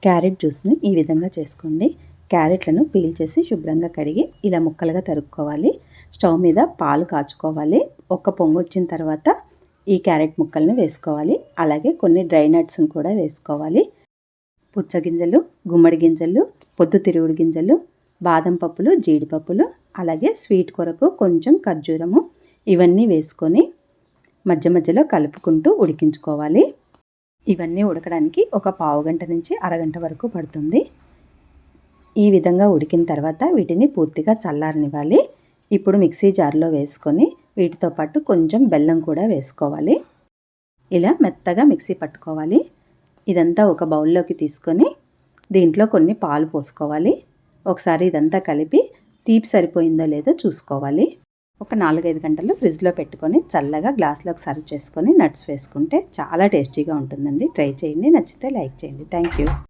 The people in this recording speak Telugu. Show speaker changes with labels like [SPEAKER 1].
[SPEAKER 1] క్యారెట్ జ్యూస్ని ఈ విధంగా చేసుకోండి. క్యారెట్లను పీల్ చేసి శుభ్రంగా కడిగి ఇలా ముక్కలుగా తరుక్కోవాలి. స్టవ్ మీద పాలు కాచుకోవాలి. ఒక పొంగు వచ్చిన తర్వాత ఈ క్యారెట్ ముక్కల్ని వేసుకోవాలి. అలాగే కొన్ని డ్రై నట్స్ని కూడా వేసుకోవాలి. పుచ్చగింజలు, గుమ్మడి గింజలు, పొద్దుతిరుగుడు గింజలు, బాదం పప్పులు, జీడిపప్పులు, అలాగే స్వీట్ కొరకు కొంచెం ఖర్జూరము ఇవన్నీ వేసుకొని మధ్య మధ్యలో కలుపుకుంటూ ఉడికించుకోవాలి. ఇవన్నీ ఉడకడానికి ఒక పావుగంట నుంచి అరగంట వరకు పడుతుంది. ఈ విధంగా ఉడికిన తర్వాత వీటిని పూర్తిగా చల్లారనివ్వాలి. ఇప్పుడు మిక్సీ జార్లో వేసుకొని వీటితో పాటు కొంచెం బెల్లం కూడా వేసుకోవాలి. ఇలా మెత్తగా మిక్సీ పట్టుకోవాలి. ఇదంతా ఒక బౌల్లోకి తీసుకొని దీంట్లో కొన్ని పాలు పోసుకోవాలి. ఒకసారి ఇదంతా కలిపి తీపి సరిపోయిందో లేదో చూసుకోవాలి. ఒక 4-5 గంటలు ఫ్రిడ్జ్లో పెట్టుకొని చల్లగా గ్లాస్లోకి సర్వ్ చేసుకొని నట్స్ వేసుకుంటే చాలా టేస్టీగా ఉంటుందండి. ట్రై చేయండి. నచ్చితే లైక్ చేయండి. Thank you.